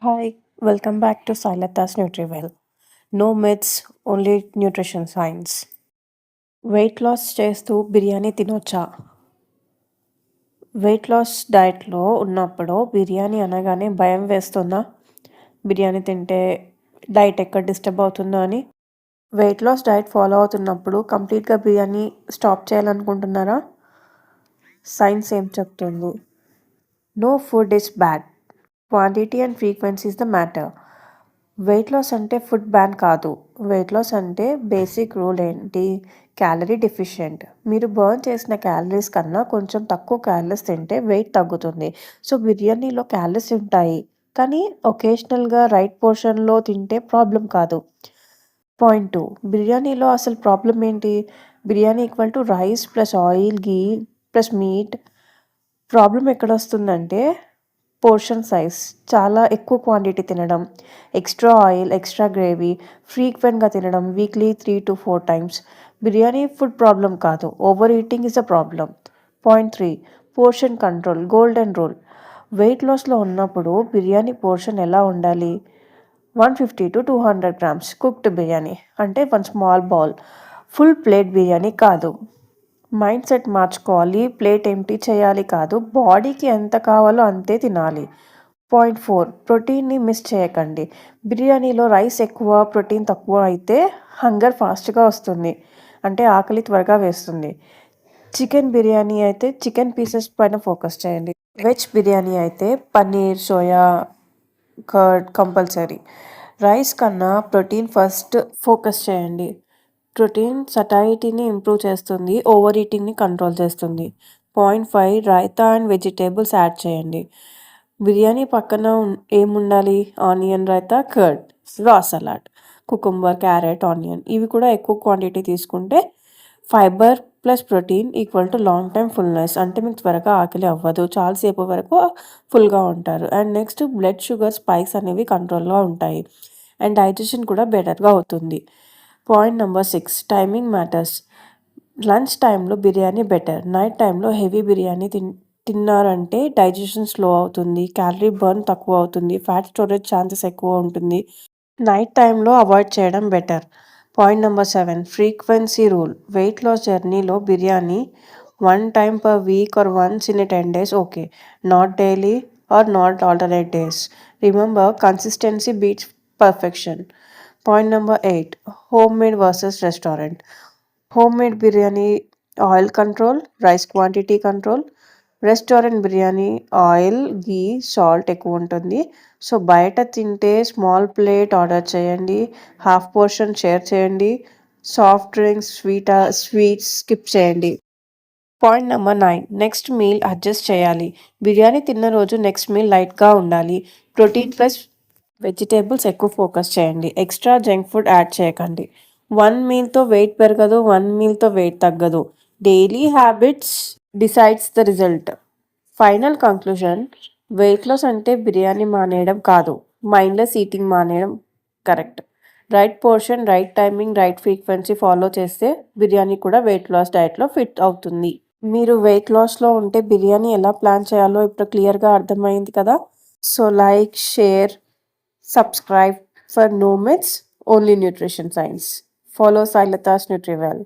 Hi, welcome back to Silata's NutriWell. No myths, only nutrition science. Weight loss చేస్తూ బిర్యానీ తినొచ్చా? Weight loss డైట్‌లో ఉన్నప్పుడు బిర్యానీ అనగానే భయం వేస్తుందా? బిర్యానీ తింటే డైట్ ఎక్కడ డిస్టర్బ్ అవుతుందో అని? వెయిట్ లాస్ డైట్ ఫాలో అవుతున్నప్పుడు కంప్లీట్‌గా బిర్యానీ స్టాప్ చేయాలనుకుంటున్నారా? సైన్స్ ఏం చెప్తుంది? No food is bad. Quantity and frequency is the matter. Weight loss అంటే ఫుడ్ బ్యాన్ కాదు. వెయిట్ లాస్ అంటే బేసిక్ రూల్ ఏంటి? Calorie deficient. మీరు బర్న్ చేసిన క్యాలరీస్ కన్నా కొంచెం తక్కువ క్యాలరీస్ తింటే వెయిట్ తగ్గుతుంది. సో బిర్యానీలో క్యాలరీస్ ఉంటాయి. కానీ ఒకేషనల్‌గా రైట్ పోర్షన్‌లో తింటే ప్రాబ్లం కాదు. పాయింట్ 2 బిర్యానీలో అసలు ప్రాబ్లమ్ ఏంటి? Biryani equal to rice plus oil, ghee plus meat. Problem ఎక్కడొస్తుందంటే పోర్షన్ సైజ్. చాలా ఎక్కువ క్వాంటిటీ తినడం, ఎక్స్ట్రా ఆయిల్, ఎక్స్ట్రా గ్రేవీ, ఫ్రీక్వెంట్‌గా తినడం, weekly 3-4 times. Biryani food problem కాదు. Over eating is a problem. Point 3 portion control golden rule. Weight లాస్‌లో ఉన్నప్పుడు biryani portion ఎలా ఉండాలి? 150-200 గ్రామ్స్ కుక్డ్ బిర్యానీ అంటే 1 small bowl. Full plate biryani కాదు. మైండ్ సెట్ మార్చుకోవాలి. ప్లేట్ ఎంప్టీ చేయాలి కాదు. బాడీకి ఎంత కావాలో అంతే తినాలి. పాయింట్ 4 ప్రోటీన్ని మిస్ చేయకండి. బిర్యానీలో రైస్ ఎక్కువ, ప్రోటీన్ తక్కువ అయితే హంగర్ ఫాస్ట్‌గా వస్తుంది. అంటే ఆకలి త్వరగా వేస్తుంది. చికెన్ బిర్యానీ అయితే చికెన్ పీసెస్ పైన ఫోకస్ చేయండి. వెజ్ బిర్యానీ అయితే paneer, soya, curd compulsory. Rice కన్నా ప్రోటీన్ ఫస్ట్ ఫోకస్ చేయండి. ప్రోటీన్ సటైటీని ఇంప్రూవ్ చేస్తుంది. ఓవర్ ఈటింగ్‌ని కంట్రోల్ చేస్తుంది. Point 5 raita and vegetables add చేయండి. బిర్యానీ పక్కన ఏముండాలి? ఆనియన్ రైతా, కర్డ్, రా సలాడ్, కుకుంబర్, క్యారెట్, ఆనియన్ ఇవి కూడా ఎక్కువ క్వాంటిటీ తీసుకుంటే fibre plus protein equal to long time fullness. అంటే మీకు త్వరగా ఆకలి అవ్వదు. చాలాసేపు వరకు ఫుల్‌గా ఉంటారు. And next blood sugar spikes అనేవి కంట్రోల్‌లో ఉంటాయి. అండ్ డైజెషన్ కూడా బెటర్‌గా అవుతుంది. Point number 6 timing matters. Lunch టైంలో బిర్యానీ బెటర్. నైట్ టైంలో హెవీ బిర్యానీ తిన్నారంటే డైజెషన్ స్లో అవుతుంది. క్యాలరీ బర్న్ తక్కువ అవుతుంది. ఫ్యాట్ స్టోరేజ్ ఛాన్సెస్ ఎక్కువ ఉంటుంది. నైట్ టైంలో అవాయిడ్ చేయడం better. Point number 7 frequency rule. Weight loss జర్నీలో biryani 1 time per week or once in 10 days okay. Not daily or not alternate days. Remember consistency beats perfection. Point number 8 home made versus restaurant. Home made biryani oil control, rice quantity control. Restaurant biryani oil, ghee, salt ఎక్కువ ఉంటుంది. So బయట తింటే small plate order చేయండి. Half portion share చేయండి. Soft drinks, sweets skip చేయండి. Point number 9 next meal adjust చేయాలి. బిర్యానీ తిన్న రోజు నెక్స్ట్ మీల్ లైట్‌గా ఉండాలి. ప్రోటీన్ ప్లస్ వెజిటేబుల్స్ ఎక్కువ ఫోకస్ చేయండి. ఎక్స్ట్రా జంక్ ఫుడ్ యాడ్ చేయకండి. 1 మీల్‌తో వెయిట్ పెరగదు. 1 మీల్‌తో వెయిట్ తగ్గదు. Daily habits decides the result. Final conclusion weight loss అంటే బిర్యానీ మానేయడం కాదు. మైండ్‌లెస్ ఈటింగ్ మానేయడం correct. Right portion, right timing, right frequency follow చేస్తే బిర్యానీ కూడా వెయిట్ లాస్ డైట్‌లో ఫిట్ అవుతుంది. మీరు వెయిట్ లాస్‌లో ఉంటే బిర్యానీ ఎలా ప్లాన్ చేయాలో ఇప్పుడు క్లియర్‌గా అర్థమైంది కదా! So like, share, subscribe for no myths, only nutrition science. Follow Silata's NutriWell.